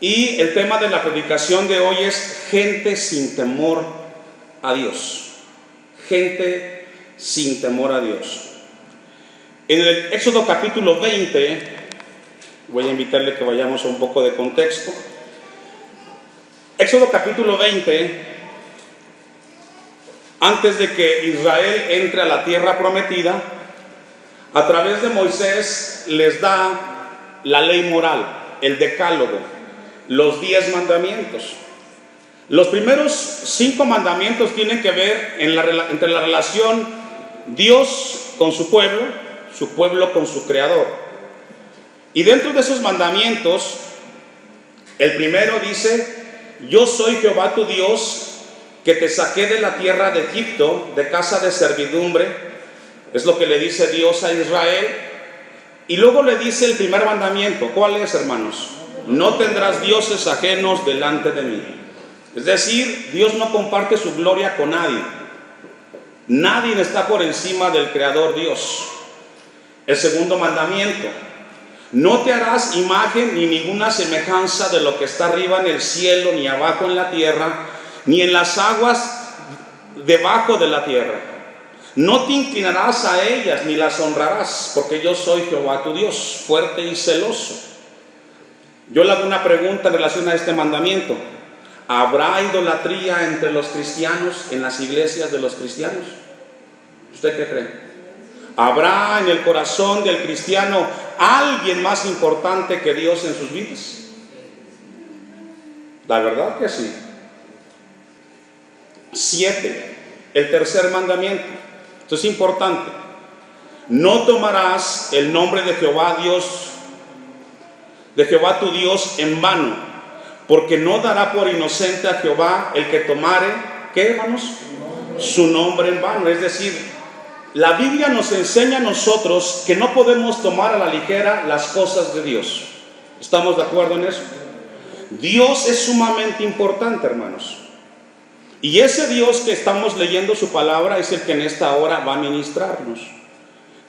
Y el tema de la predicación de hoy es gente sin temor a Dios. Gente sin temor a Dios. En el Éxodo capítulo 20, voy a invitarle que vayamos a un poco de contexto. Éxodo capítulo 20, antes de que Israel entre a la tierra prometida, a través de Moisés les da la ley moral, el decálogo, los 10 mandamientos. Los primeros 5 mandamientos tienen que ver entre la relación Dios con su pueblo con su creador. Y dentro de esos mandamientos, el primero dice: yo soy Jehová tu Dios, que te saqué de la tierra de Egipto, de casa de servidumbre. Es lo que le dice Dios a Israel. Y luego le dice el primer mandamiento. ¿Cuál es, hermanos? No tendrás dioses ajenos delante de mí. Es decir, Dios no comparte su gloria con nadie. Nadie está por encima del Creador Dios. El segundo mandamiento: no te harás imagen ni ninguna semejanza de lo que está arriba en el cielo, ni abajo en la tierra, ni en las aguas debajo de la tierra. No te inclinarás a ellas, ni las honrarás, porque yo soy Jehová tu Dios, fuerte y celoso. Yo le hago una pregunta en relación a este mandamiento. ¿Habrá idolatría entre los cristianos, en las iglesias de los cristianos? ¿Usted qué cree? ¿Habrá en el corazón del cristiano alguien más importante que Dios en sus vidas? La verdad que sí. 7. El tercer mandamiento. Esto es importante. No tomarás el nombre de Jehová tu Dios en vano, porque no dará por inocente a Jehová el que tomare, ¿qué, hermanos? Su nombre en vano. Es decir, la Biblia nos enseña a nosotros que no podemos tomar a la ligera las cosas de Dios. ¿Estamos de acuerdo en eso? Dios es sumamente importante, hermanos. Y ese Dios que estamos leyendo su palabra es el que en esta hora va a ministrarnos.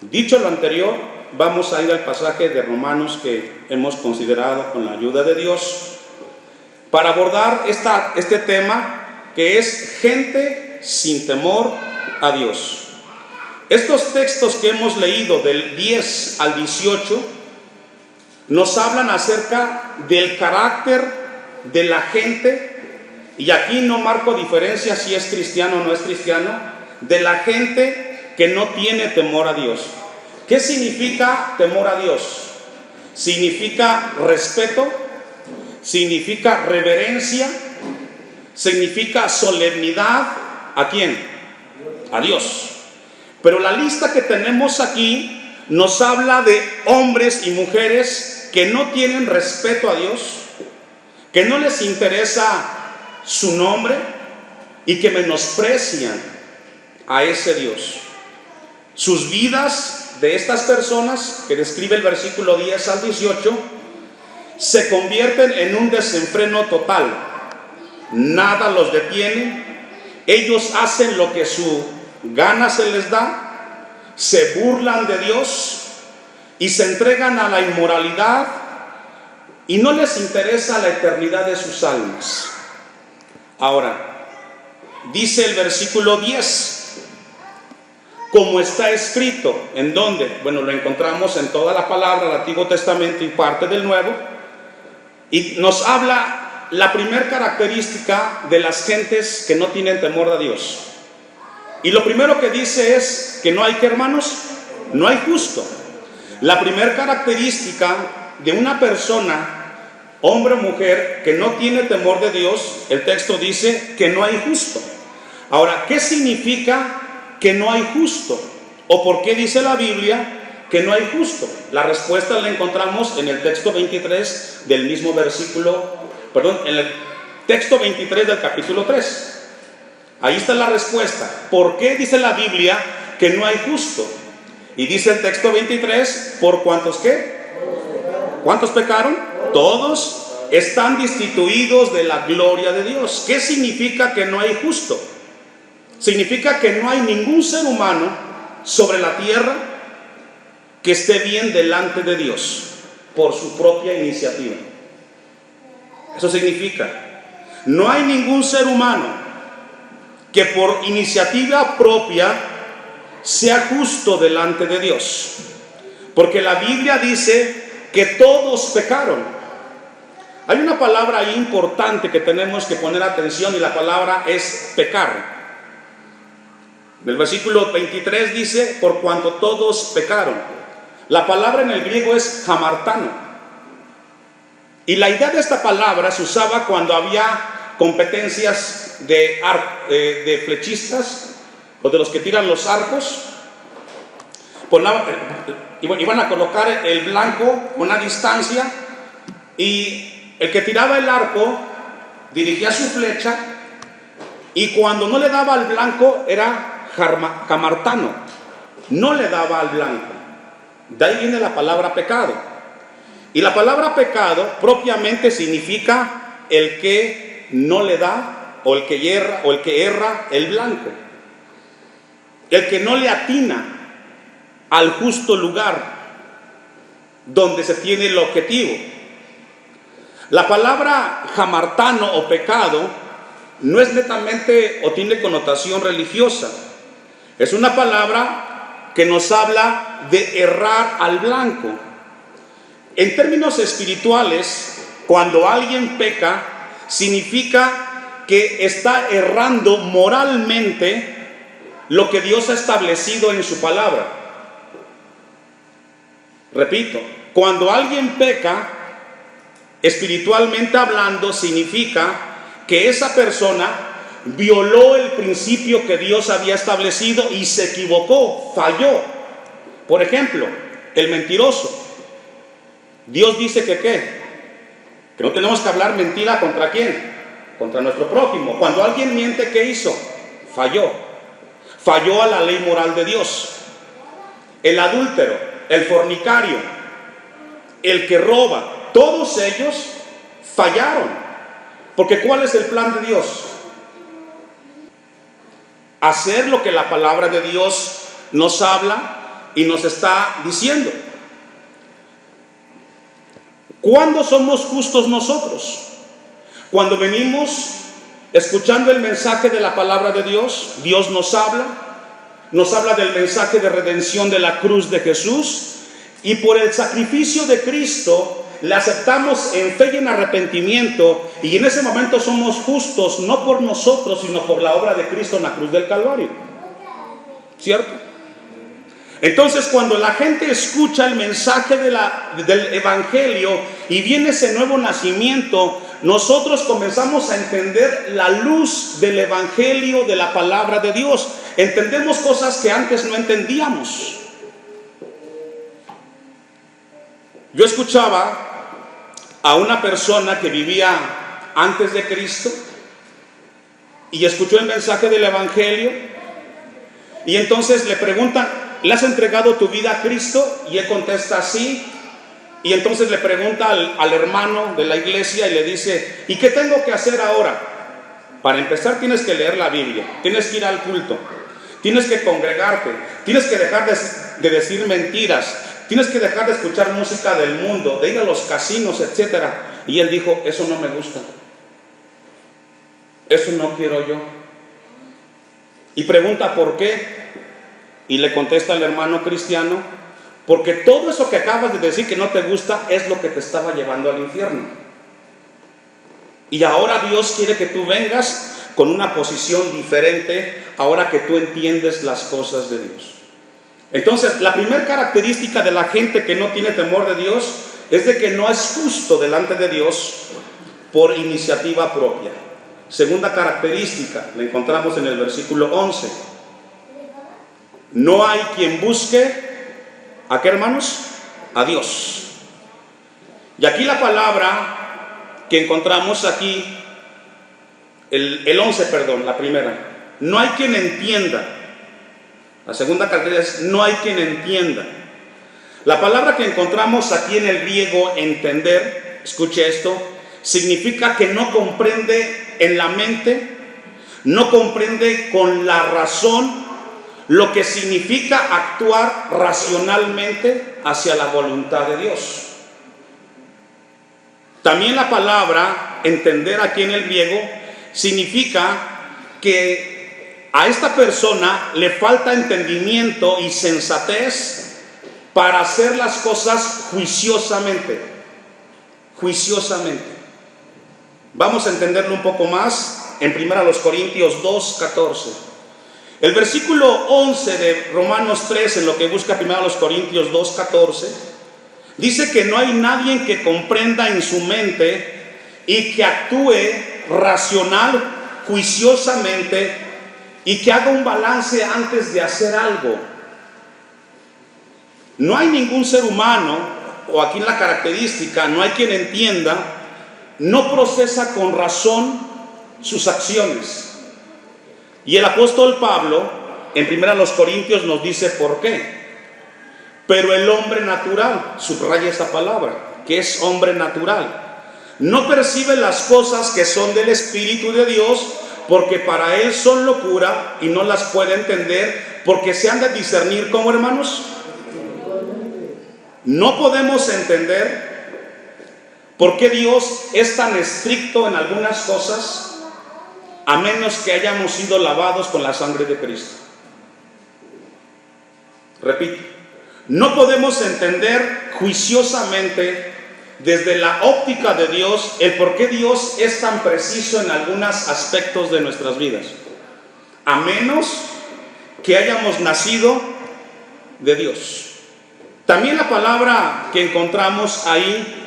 Dicho lo anterior, vamos a ir al pasaje de Romanos que hemos considerado con la ayuda de Dios para abordar este tema que es gente sin temor a Dios. Estos textos que hemos leído del 10 al 18 nos hablan acerca del carácter de la gente, y aquí no marco diferencia si es cristiano o no es cristiano, de la gente que no tiene temor a Dios. ¿Qué significa temor a Dios? Significa respeto, significa reverencia, significa solemnidad. ¿A quién? A Dios. Pero la lista que tenemos aquí nos habla de hombres y mujeres que no tienen respeto a Dios, que no les interesa su nombre y que menosprecian a ese Dios. Sus vidas de estas personas que describe el versículo 10 al 18 se convierten en un desenfreno total. Nada los detiene. Ellos hacen lo que su gana se les da, se burlan de Dios y se entregan a la inmoralidad, y no les interesa la eternidad de sus almas. Ahora, dice el versículo 10, como está escrito. ¿En dónde? Bueno, lo encontramos en toda la palabra del Antiguo Testamento y parte del Nuevo, y nos habla la primera característica de las gentes que no tienen temor a Dios. Y lo primero que dice es que no hay, ¿qué, hermanos? No hay justo. La primera característica de una persona, hombre o mujer, que no tiene temor de Dios, el texto dice que no hay justo. Ahora, ¿qué significa que no hay justo? ¿O por qué dice la Biblia que no hay justo? La respuesta la encontramos en el texto 23 del mismo versículo, en el texto 23 del capítulo 3. Ahí está la respuesta. ¿Por qué dice la Biblia que no hay justo? Y dice el texto 23, ¿por cuántos qué? ¿Cuántos pecaron? Todos están destituidos de la gloria de Dios. ¿Qué significa que no hay justo? Significa que no hay ningún ser humano sobre la tierra que esté bien delante de Dios por su propia iniciativa. Eso significa, no hay ningún ser humano que por iniciativa propia sea justo delante de Dios. Porque la Biblia dice que todos pecaron. Hay una palabra ahí importante que tenemos que poner atención, y la palabra es pecar. El versículo 23 dice, por cuanto todos pecaron. La palabra en el griego es hamartano. Y la idea de esta palabra se usaba cuando había competencias de flechistas, o de los que tiran los arcos. Iban a colocar el blanco a una distancia, y el que tiraba el arco dirigía su flecha, y cuando no le daba al blanco era hamartano, no le daba al blanco. De ahí viene la palabra pecado. Y la palabra pecado propiamente significa el que no le da, o el que erra el blanco, el que no le atina al justo lugar donde se tiene el objetivo. La palabra hamartano o pecado no es netamente o tiene connotación religiosa. Es una palabra que nos habla de errar al blanco. En términos espirituales, cuando alguien peca, significa que está errando moralmente lo que Dios ha establecido en su palabra. Repito, cuando alguien peca, espiritualmente hablando, significa que esa persona violó el principio que Dios había establecido y se equivocó, falló. Por ejemplo, el mentiroso. Dios dice que no tenemos que hablar mentira. ¿Contra quién? Contra nuestro prójimo. Cuando alguien miente, ¿qué hizo? Falló a la ley moral de Dios. El adúltero, el fornicario, el que roba, todos ellos fallaron. Porque ¿cuál es el plan de Dios? Hacer lo que la palabra de Dios nos habla y nos está diciendo. ¿Cuándo somos justos nosotros? Cuando venimos escuchando el mensaje de la palabra de Dios. Dios nos habla del mensaje de redención de la cruz de Jesús, y por el sacrificio de Cristo le aceptamos en fe y en arrepentimiento, y en ese momento somos justos, no por nosotros, sino por la obra de Cristo en la cruz del Calvario. ¿Cierto? Entonces, cuando la gente escucha el mensaje del Evangelio y viene ese nuevo nacimiento, nosotros comenzamos a entender la luz del Evangelio, de la palabra de Dios. Entendemos cosas que antes no entendíamos. Yo escuchaba a una persona que vivía antes de Cristo y escuchó el mensaje del Evangelio, y entonces le preguntan: ¿le has entregado tu vida a Cristo? Y él contesta sí. Y entonces le pregunta al hermano de la iglesia y le dice: ¿y qué tengo que hacer ahora? Para empezar, tienes que leer la Biblia, tienes que ir al culto, tienes que congregarte, tienes que dejar de decir mentiras, tienes que dejar de escuchar música del mundo, de ir a los casinos, etc. Y él dijo: eso no me gusta, eso no quiero yo. Y pregunta: ¿por qué? Y le contesta el hermano cristiano: porque todo eso que acabas de decir que no te gusta es lo que te estaba llevando al infierno. Y ahora Dios quiere que tú vengas con una posición diferente, ahora que tú entiendes las cosas de Dios. Entonces, la primera característica de la gente que no tiene temor de Dios es de que no es justo delante de Dios por iniciativa propia. Segunda característica la encontramos en el versículo 11. No hay quien busque, ¿a qué, hermanos? A Dios. Y aquí la palabra que encontramos aquí, el 11, perdón, la primera: no hay quien entienda. La segunda característica es: no hay quien entienda. La palabra que encontramos aquí en el griego, entender, escuche esto, significa que no comprende en la mente, no comprende con la razón lo que significa actuar racionalmente hacia la voluntad de Dios. También la palabra entender aquí en el griego significa que a esta persona le falta entendimiento y sensatez para hacer las cosas juiciosamente. Juiciosamente. Vamos a entenderlo un poco más en 1 Corintios 2:14. El versículo 11 de Romanos 3, en lo que busca 1 Corintios 2:14, dice que no hay nadie que comprenda en su mente y que actúe racional, juiciosamente, y que haga un balance antes de hacer algo. No hay ningún ser humano, o aquí en la característica, no hay quien entienda, no procesa con razón sus acciones. Y el apóstol Pablo, en 1 Corintios, nos dice por qué. Pero el hombre natural, subraya esa palabra, que es hombre natural, no percibe las cosas que son del Espíritu de Dios, porque para él son locura y no las puede entender, porque se han de discernir como hermanos. No podemos entender por qué Dios es tan estricto en algunas cosas, a menos que hayamos sido lavados con la sangre de Cristo. Repito, no podemos entender juiciosamente desde la óptica de Dios el por qué Dios es tan preciso en algunos aspectos de nuestras vidas, a menos que hayamos nacido de Dios. También la palabra que encontramos ahí,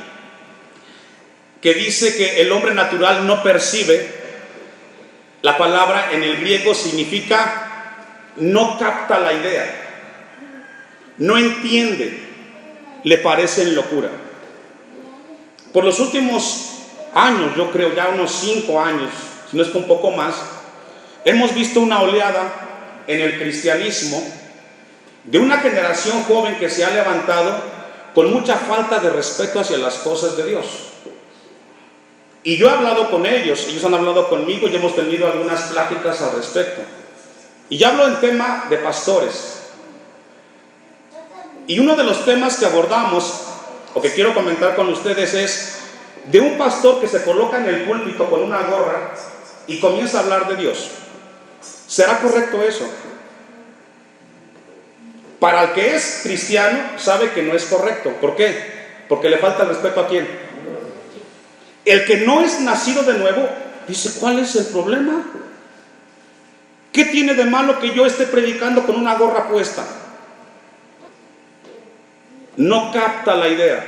que dice que el hombre natural no percibe, la palabra en el griego significa no capta la idea, no entiende, le parecen locura. Por los últimos años, yo creo ya unos 5 años, si no es que un poco más, hemos visto una oleada en el cristianismo de una generación joven que se ha levantado con mucha falta de respeto hacia las cosas de Dios. Y yo he hablado con ellos han hablado conmigo y hemos tenido algunas pláticas al respecto. Y ya hablo en tema de pastores. Y uno de los temas que abordamos, o que quiero comentar con ustedes, es de un pastor que se coloca en el púlpito con una gorra y comienza a hablar de Dios. ¿Será correcto eso? Para el que es cristiano, sabe que no es correcto. ¿Por qué? Porque le falta el respeto ¿a quién? El que no es nacido de nuevo, dice, ¿cuál es el problema? ¿Qué tiene de malo que yo esté predicando con una gorra puesta? No capta la idea.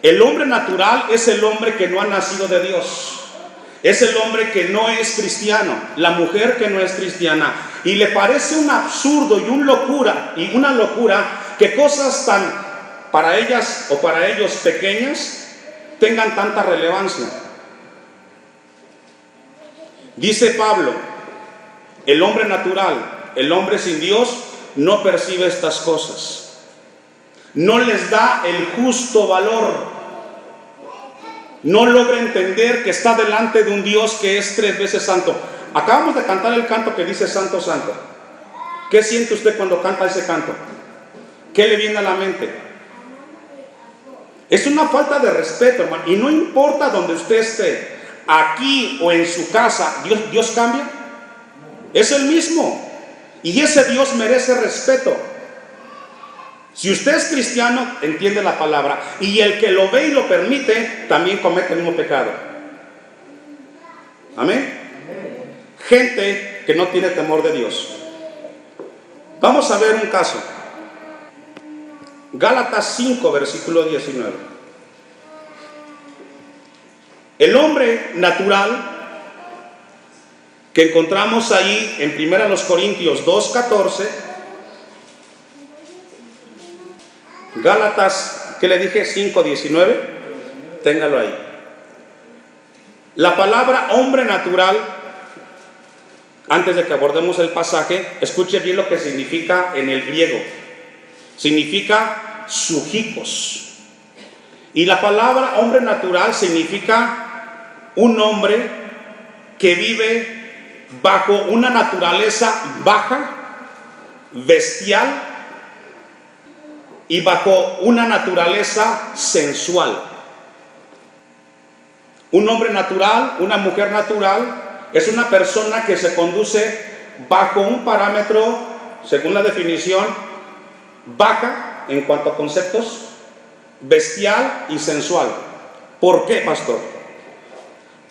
El hombre natural es el hombre que no ha nacido de Dios. Es el hombre que no es cristiano, la mujer que no es cristiana. Y le parece un absurdo y una locura que cosas tan para ellas o para ellos pequeñas tengan tanta relevancia. Dice Pablo, el hombre natural, el hombre sin Dios, no percibe estas cosas. No les da el justo valor. No logra entender que está delante de un Dios que es 3 veces santo. Acabamos de cantar el canto que dice Santo, Santo. ¿Qué siente usted cuando canta ese canto? ¿Qué le viene a la mente? Es una falta de respeto, hermano. Y no importa donde usted esté, aquí o en su casa, ¿Dios cambia? Es el mismo. Y ese Dios merece respeto. Si usted es cristiano, entiende la palabra. Y el que lo ve y lo permite, también comete el mismo pecado. Amén. Gente que no tiene temor de Dios. Vamos a ver un caso. Gálatas 5, versículo 19. El hombre natural que encontramos ahí en 1 Corintios 2:14. Gálatas, ¿qué le dije? 5:19. Téngalo ahí. La palabra hombre natural, antes de que abordemos el pasaje, escuche bien lo que significa en el griego. Significa sujicos. Y la palabra hombre natural significa un hombre que vive bajo una naturaleza baja, bestial, y bajo una naturaleza sensual. Un hombre natural, una mujer natural, es una persona que se conduce bajo un parámetro, según la definición, baja en cuanto a conceptos, bestial y sensual. ¿Por qué, pastor?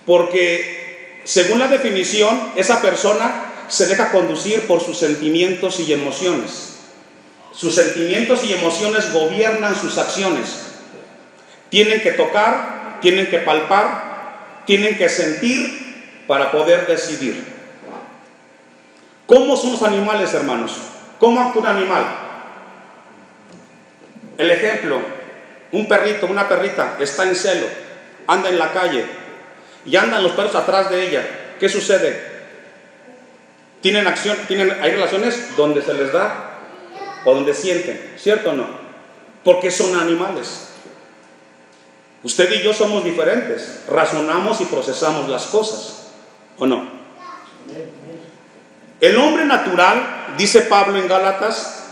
Porque según la definición, esa persona se deja conducir por sus sentimientos y emociones. Sus sentimientos y emociones gobiernan sus acciones. Tienen que tocar, tienen que palpar, tienen que sentir para poder decidir. ¿Cómo son los animales, hermanos? ¿Cómo actúa un animal? El ejemplo, un perrito, una perrita está en celo, anda en la calle y andan los perros atrás de ella. ¿Qué sucede? Hay relaciones donde se les da o donde sienten, ¿cierto o no? Porque son animales. Usted y yo somos diferentes, razonamos y procesamos las cosas, ¿o no? El hombre natural, dice Pablo en Gálatas,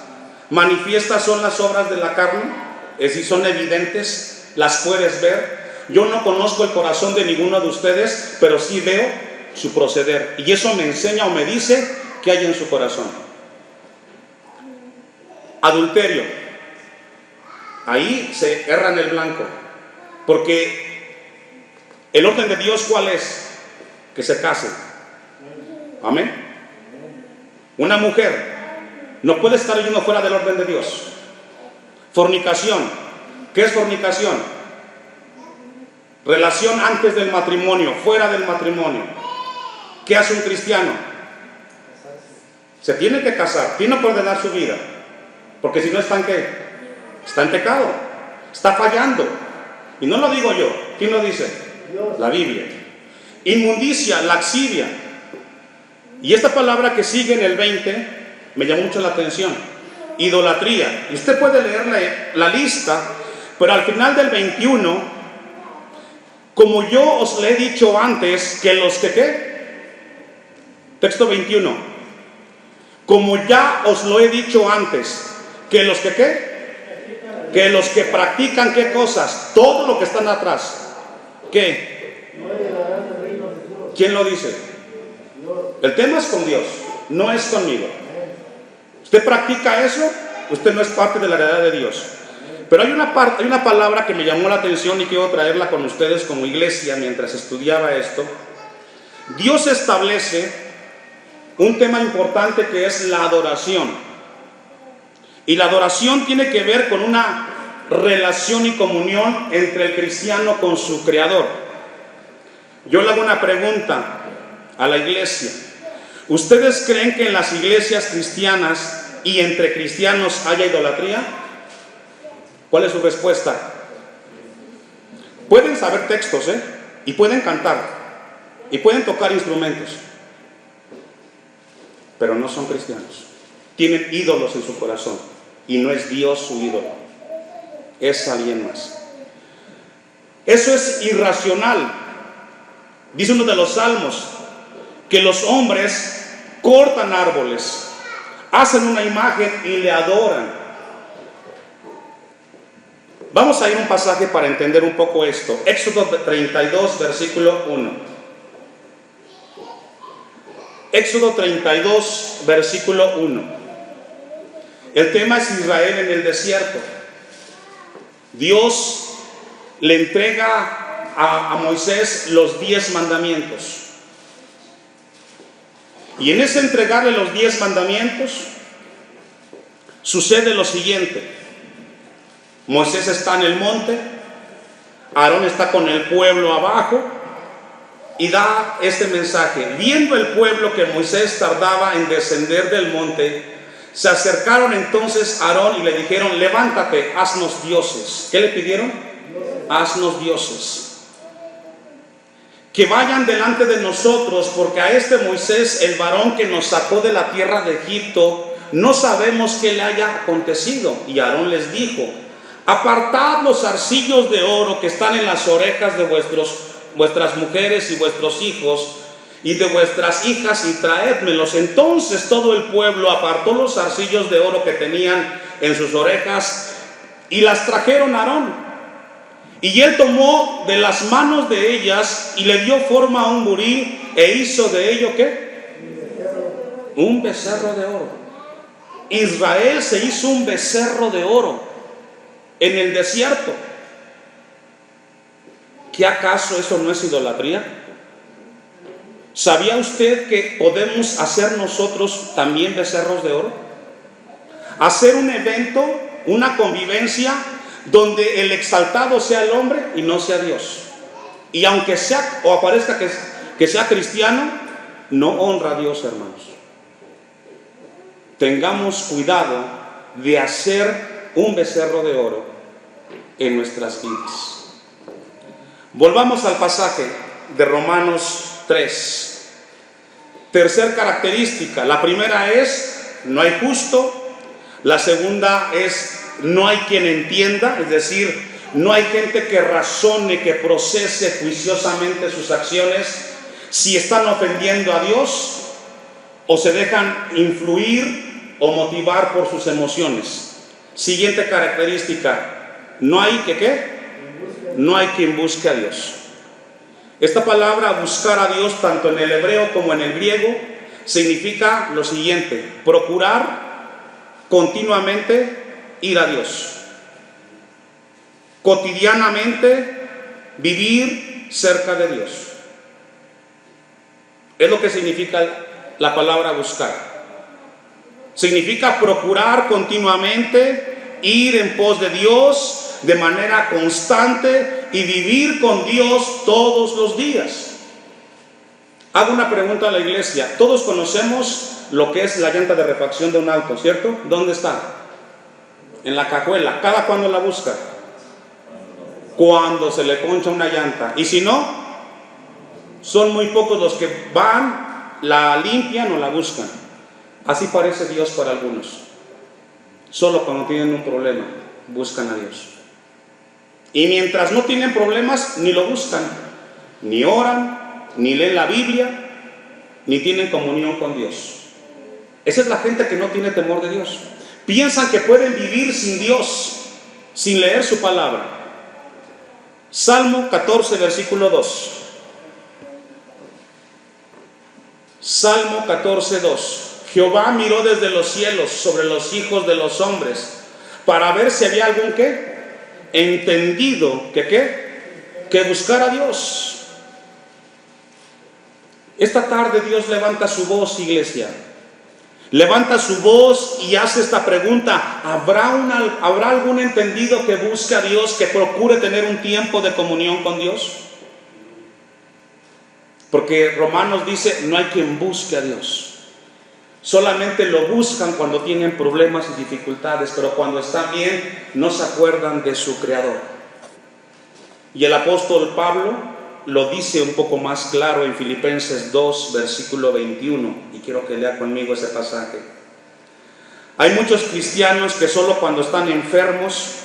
manifiestas son las obras de la carne, es decir, son evidentes, las puedes ver. Yo no conozco el corazón de ninguno de ustedes, pero sí veo su proceder, y eso me enseña o me dice qué hay en su corazón. Adulterio, ahí se erra en el blanco, porque el orden de Dios, ¿cuál es? Que se casen. Amén. Una mujer no puede estar yendo fuera del orden de Dios. Fornicación, ¿qué es fornicación? Relación antes del matrimonio, fuera del matrimonio. ¿Qué hace un cristiano? Se tiene que casar, tiene que ordenar su vida, porque si no está en ¿qué? Está en pecado, está fallando. Y no lo digo yo, ¿quién lo dice? La Biblia. Inmundicia, laxivia. Y esta palabra que sigue en el 20 me llamó mucho la atención. Idolatría. Y usted puede leer la lista, pero al final del 21, como yo os le he dicho antes, que los que ¿qué? Texto 21. Como ya os lo he dicho antes, que los que ¿qué? Que los que practican ¿qué cosas? Todo lo que están atrás. ¿Qué? ¿Quién lo dice? El tema es con Dios, no es conmigo. Usted practica eso, usted no es parte de la heredad de Dios. Pero hay una palabra que me llamó la atención y quiero traerla con ustedes como iglesia mientras estudiaba esto. Dios establece un tema importante que es la adoración. Y la adoración tiene que ver con una relación y comunión entre el cristiano con su Creador. Yo le hago una pregunta a la iglesia. ¿Ustedes creen que en las iglesias cristianas y entre cristianos haya idolatría? ¿Cuál es su respuesta? Pueden saber textos, y pueden cantar, y pueden tocar instrumentos, pero no son cristianos. Tienen ídolos en su corazón, y no es Dios su ídolo, es alguien más. Eso es irracional. Dice uno de los salmos que los hombres cortan árboles, hacen una imagen y le adoran. Vamos a ir a un pasaje para entender un poco esto. Éxodo 32, versículo 1. Éxodo 32, versículo 1. El tema es Israel en el desierto. Dios le entrega a Moisés los 10 mandamientos. Y en ese entregarle los 10 mandamientos, sucede lo siguiente. Moisés está en el monte, Aarón está con el pueblo abajo y da este mensaje. Viendo el pueblo que Moisés tardaba en descender del monte, se acercaron entonces a Aarón y le dijeron: levántate, haznos dioses. ¿Qué le pidieron? Haznos dioses que vayan delante de nosotros, porque a este Moisés, el varón que nos sacó de la tierra de Egipto, no sabemos qué le haya acontecido. Y Aarón les dijo: apartad los zarcillos de oro que están en las orejas de vuestras mujeres y vuestros hijos y de vuestras hijas, y traédmelos. Entonces todo el pueblo apartó los zarcillos de oro que tenían en sus orejas y las trajeron a Aarón. Y él tomó de las manos de ellas y le dio forma a un buril e hizo de ello ¿qué? Un becerro de oro. Israel se hizo un becerro de oro en el desierto. ¿Qué acaso eso no es idolatría? ¿Sabía usted que podemos hacer nosotros también becerros de oro? Hacer un evento, una convivencia donde el exaltado sea el hombre y no sea Dios. Y aunque sea o aparezca que sea cristiano, no honra a Dios, hermanos. Tengamos cuidado de hacer un becerro de oro en nuestras vidas. Volvamos al pasaje de Romanos 3. Tercer característica. La primera es, no hay justo. La segunda es, no hay quien entienda, es decir, no hay gente que razone, que procese juiciosamente sus acciones, si están ofendiendo a Dios o se dejan influir o motivar por sus emociones. Siguiente característica, no hay que ¿qué? No hay quien busque a Dios. Esta palabra buscar a Dios, tanto en el hebreo como en el griego, significa lo siguiente: procurar continuamente ir a Dios, cotidianamente vivir cerca de Dios. Es lo que significa la palabra buscar. Significa procurar continuamente ir en pos de Dios de manera constante y vivir con Dios todos los días. Hago una pregunta a la iglesia. Todos conocemos lo que es la llanta de refacción de un auto, ¿cierto? ¿Dónde está? En la cajuela. ¿Cada cuándo la busca? Cuando se le poncha una llanta. Y si no, son muy pocos los que van, la limpian o la buscan. Así parece Dios para algunos. Solo cuando tienen un problema, buscan a Dios. Y mientras no tienen problemas, ni lo buscan, ni oran, ni leen la Biblia, ni tienen comunión con Dios. Esa es la gente que no tiene temor de Dios. Piensan que pueden vivir sin Dios, sin leer su palabra. Salmo 14, versículo 2. Salmo 14, 2. Jehová miró desde los cielos sobre los hijos de los hombres para ver si había algún ¿qué? Entendido que ¿qué? Que buscar a Dios. Esta tarde Dios levanta su voz, iglesia. Levanta su voz y hace esta pregunta: ¿habrá algún entendido que busque a Dios, que procure tener un tiempo de comunión con Dios? Porque Romanos dice, no hay quien busque a Dios. Solamente lo buscan cuando tienen problemas y dificultades, pero cuando están bien no se acuerdan de su Creador. Y el apóstol Pablo lo dice un poco más claro en Filipenses 2, versículo 21, y quiero que lea conmigo ese pasaje. Hay muchos cristianos que solo cuando están enfermos,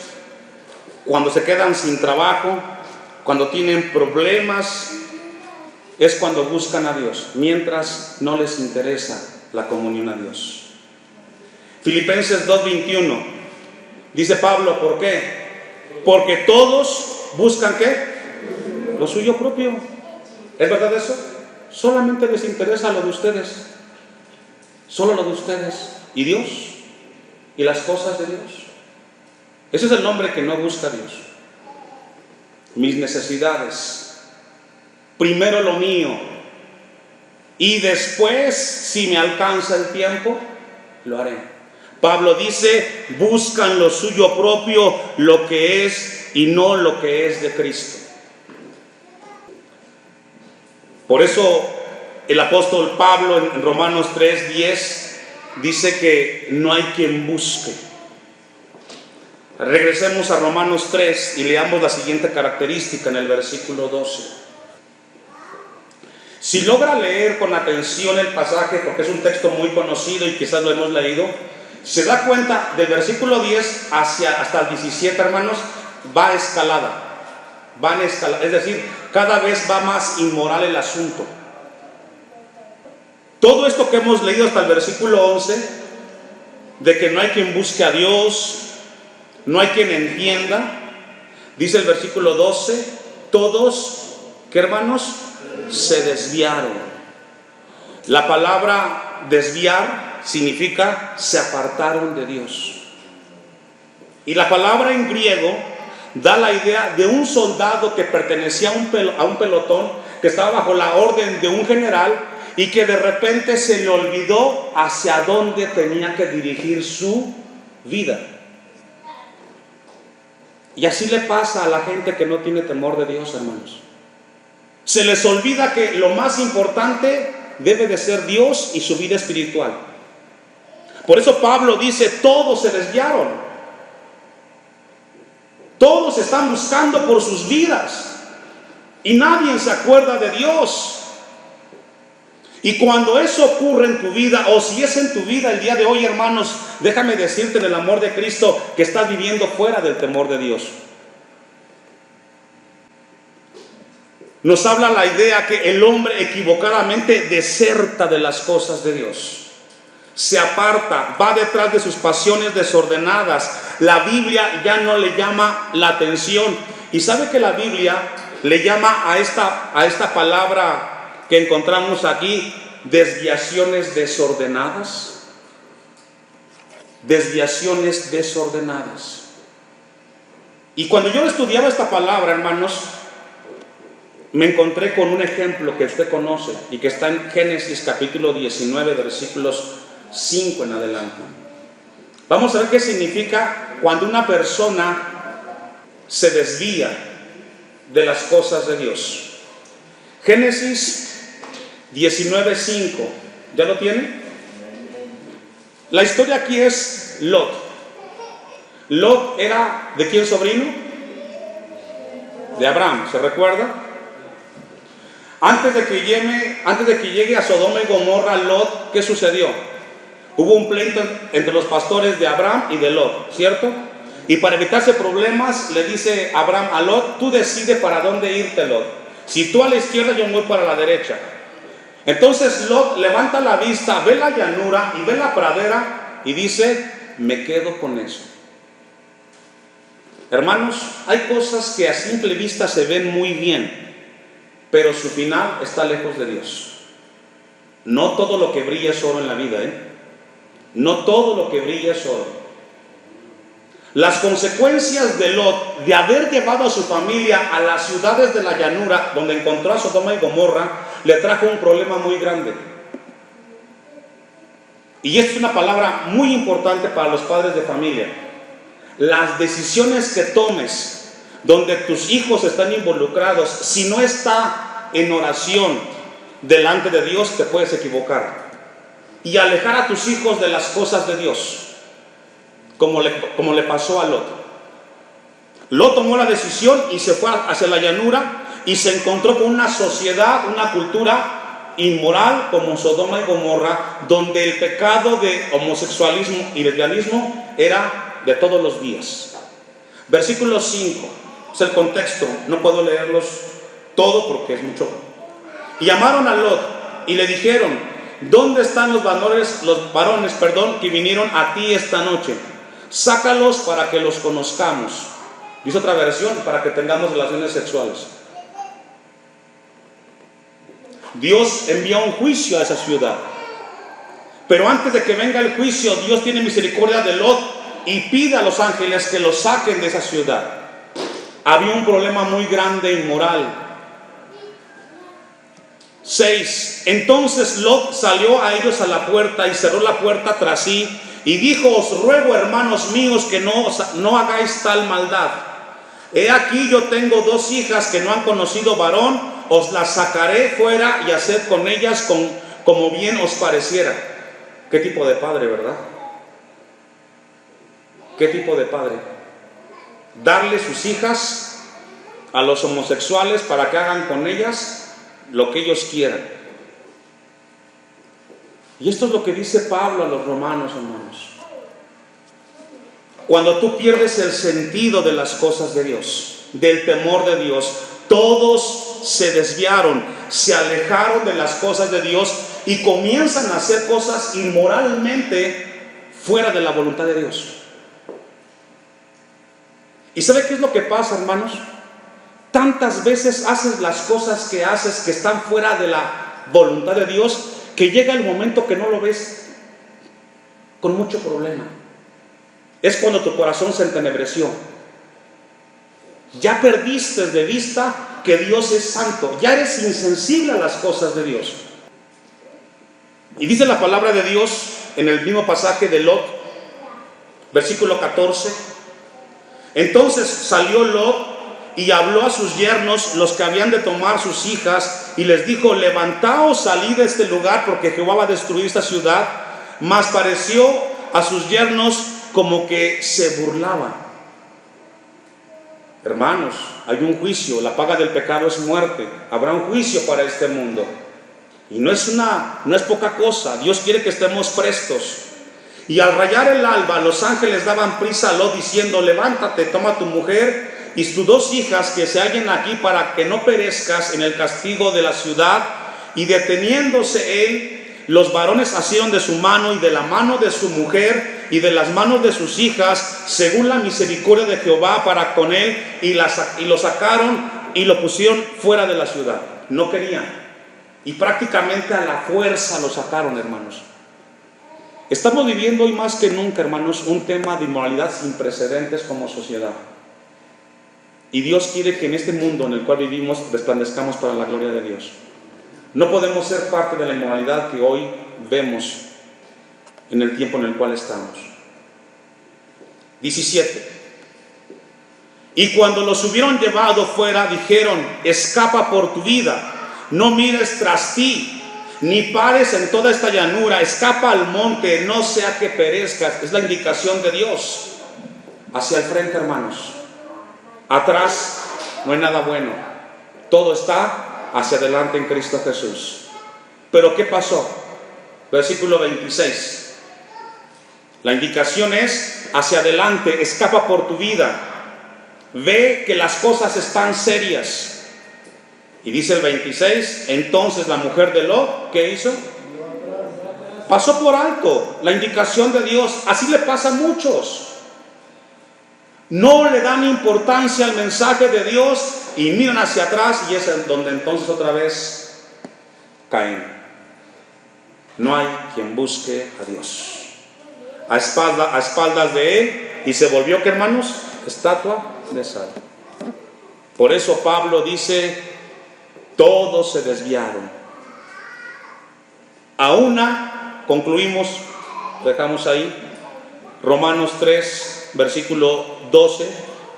cuando se quedan sin trabajo, cuando tienen problemas, es cuando buscan a Dios, mientras no les interesa la comunión a Dios. Filipenses 2:21 dice Pablo, ¿por qué? Porque todos buscan ¿qué? Lo suyo propio. ¿Es verdad eso? Solamente les interesa lo de ustedes, solo lo de ustedes y Dios y las cosas de Dios. Ese es el hombre que no busca a Dios. Mis necesidades, primero lo mío, y después, si me alcanza el tiempo, lo haré. Pablo dice, buscan lo suyo propio, lo que es y no lo que es de Cristo. Por eso el apóstol Pablo en Romanos 3:10 dice que no hay quien busque. Regresemos a Romanos 3 y leamos la siguiente característica en el versículo 12. Si logra leer con atención el pasaje, porque es un texto muy conocido y quizás lo hemos leído, se da cuenta del versículo 10 hasta el 17, hermanos, va escalada. Es decir, cada vez va más inmoral el asunto. Todo esto que hemos leído hasta el versículo 11, de que no hay quien busque a Dios, no hay quien entienda, Dice el versículo 12, todos, ¿qué hermanos? Se desviaron. La palabra desviar significa se apartaron de Dios. Y la palabra en griego da la idea de un soldado que pertenecía a un pelotón, que estaba bajo la orden de un general y que de repente se le olvidó hacia dónde tenía que dirigir su vida. Y así le pasa a la gente que no tiene temor de Dios, hermanos. Se les olvida que lo más importante debe de ser Dios y su vida espiritual. Por eso Pablo dice, todos se desviaron. Todos están buscando por sus vidas y nadie se acuerda de Dios. Y cuando eso ocurre en tu vida, o si es en tu vida el día de hoy, hermanos, déjame decirte en el amor de Cristo que estás viviendo fuera del temor de Dios. Nos habla la idea que el hombre equivocadamente deserta de las cosas de Dios. Se aparta, va detrás de sus pasiones desordenadas. La Biblia ya no le llama la atención. Y sabe que la Biblia le llama a esta palabra que encontramos aquí, desviaciones desordenadas. Desviaciones desordenadas. Y cuando yo estudiaba esta palabra, hermanos, me encontré con un ejemplo que usted conoce y que está en Génesis capítulo 19, versículos 5 en adelante. Vamos a ver qué significa cuando una persona se desvía de las cosas de Dios. Génesis 19:5. ¿Ya lo tiene? La historia aquí es Lot. Lot era ¿de quién sobrino? De Abraham, ¿se recuerda? Antes de que llegue a Sodoma y Gomorra, Lot, ¿qué sucedió? Hubo un pleito entre los pastores de Abraham y de Lot, ¿cierto? Y para evitarse problemas, le dice Abraham a Lot, tú decides para dónde irte, Lot. Si tú a la izquierda, yo voy para la derecha. Entonces Lot levanta la vista, ve la llanura y ve la pradera y dice, me quedo con eso. Hermanos, hay cosas que a simple vista se ven muy bien, pero su final está lejos de Dios. No todo lo que brilla es oro en la vida, No todo lo que brilla es oro. Las consecuencias de Lot, de haber llevado a su familia a las ciudades de la llanura, donde encontró a Sodoma y Gomorra, le trajo un problema muy grande. Y esta es una palabra muy importante para los padres de familia. Las decisiones que tomes, donde tus hijos están involucrados, si no está en oración delante de Dios, te puedes equivocar y alejar a tus hijos de las cosas de Dios, como le pasó a Lot. Lot tomó la decisión y se fue hacia la llanura y se encontró con una sociedad, una cultura inmoral como Sodoma y Gomorra, donde el pecado de homosexualismo y lesbianismo era de todos los días. Versículo 5 es el contexto, no puedo leerlos todo porque es mucho. Y llamaron a Lot y le dijeron, ¿dónde están los varones que vinieron a ti esta noche? Sácalos para que los conozcamos. Dice otra versión, para que tengamos relaciones sexuales. Dios envía un juicio a esa ciudad. Pero antes de que venga el juicio, Dios tiene misericordia de Lot y pide a los ángeles que los saquen de esa ciudad. Había un problema muy grande inmoral. 6. Entonces Lot salió a ellos a la puerta y cerró la puerta tras sí y dijo, os ruego, hermanos míos, que no hagáis tal maldad. He aquí yo tengo 2 hijas que no han conocido varón, os las sacaré fuera y haced con ellas como bien os pareciera. ¿Qué tipo de padre, verdad? ¿Qué tipo de padre? Darle sus hijas a los homosexuales para que hagan con ellas lo que ellos quieran. Y esto es lo que dice Pablo a los romanos, hermanos. Cuando tú pierdes el sentido de las cosas de Dios, del temor de Dios, todos se desviaron, se alejaron de las cosas de Dios y comienzan a hacer cosas inmoralmente fuera de la voluntad de Dios. ¿Y sabe qué es lo que pasa, hermanos? Tantas veces haces las cosas que haces que están fuera de la voluntad de Dios, que llega el momento que no lo ves con mucho problema. Es cuando tu corazón se entenebreció. Ya perdiste de vista que Dios es santo. Ya eres insensible a las cosas de Dios. Y dice la palabra de Dios en el mismo pasaje de Lot, versículo 14. Entonces salió Lot y habló a sus yernos, los que habían de tomar sus hijas, y les dijo: levantaos, salid de este lugar, porque Jehová va a destruir esta ciudad. Mas pareció a sus yernos como que se burlaban. Hermanos, hay un juicio, la paga del pecado es muerte. Habrá un juicio para este mundo. Y no es poca cosa. Dios quiere que estemos prestos. Y al rayar el alba, los ángeles daban prisa a Lot diciendo: levántate, toma tu mujer y tus 2 hijas que se hallen aquí, para que no perezcas en el castigo de la ciudad. Y deteniéndose él, los varones asieron de su mano y de la mano de su mujer y de las manos de sus hijas, según la misericordia de Jehová para con él, y lo sacaron y lo pusieron fuera de la ciudad. No querían, y prácticamente a la fuerza lo sacaron, hermanos. Estamos viviendo hoy más que nunca, hermanos, un tema de inmoralidad sin precedentes como sociedad. Y Dios quiere que en este mundo en el cual vivimos resplandezcamos para la gloria de Dios. No podemos ser parte de la inmoralidad que hoy vemos en el tiempo en el cual estamos. 17. Y cuando los hubieron llevado fuera, dijeron: escapa por tu vida, no mires tras ti, ni pares en toda esta llanura, escapa al monte, no sea que perezcas. Es la indicación de Dios. Hacia el frente, hermanos. Atrás no hay nada bueno. Todo está hacia adelante en Cristo Jesús. Pero ¿qué pasó? Versículo 26. La indicación es hacia adelante, escapa por tu vida. Ve que las cosas están serias. Y dice el 26, entonces la mujer de Lot, ¿qué hizo? Pasó por alto la indicación de Dios. Así le pasa a muchos. No le dan importancia al mensaje de Dios y miran hacia atrás, y es donde entonces otra vez caen. No hay quien busque a Dios. A espaldas de él, y se volvió, ¿qué, hermanos? Estatua de sal. Por eso Pablo dice: todos se desviaron. A una, concluimos, dejamos ahí, Romanos 3, versículo 12,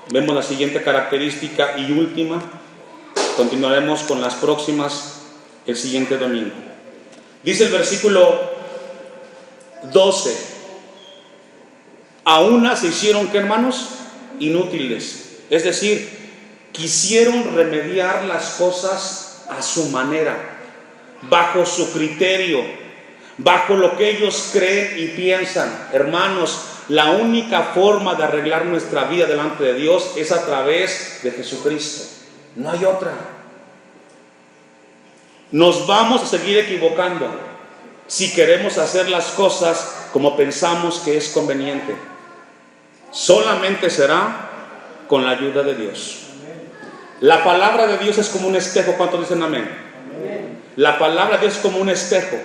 vemos la siguiente característica y última. Continuaremos con las próximas el siguiente domingo. Dice el versículo 12: a una se hicieron, ¿qué, hermanos? Inútiles. Es decir, quisieron remediar las cosas a su manera, bajo su criterio, bajo lo que ellos creen y piensan. Hermanos, la única forma de arreglar nuestra vida delante de Dios es a través de Jesucristo. No hay otra. Nos vamos a seguir equivocando si queremos hacer las cosas como pensamos que es conveniente. Solamente será con la ayuda de Dios. La palabra de Dios es como un espejo. ¿Cuántos dicen amén? La palabra de Dios es como un espejo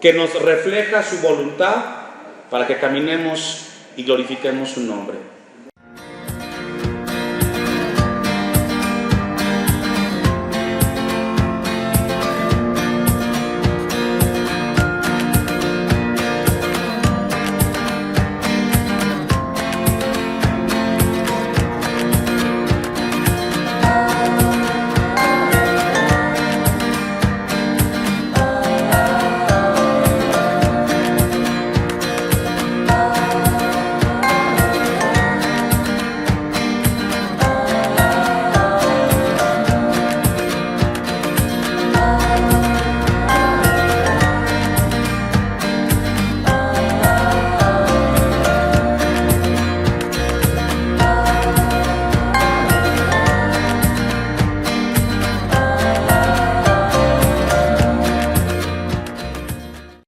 que nos refleja su voluntad para que caminemos y glorifiquemos su nombre.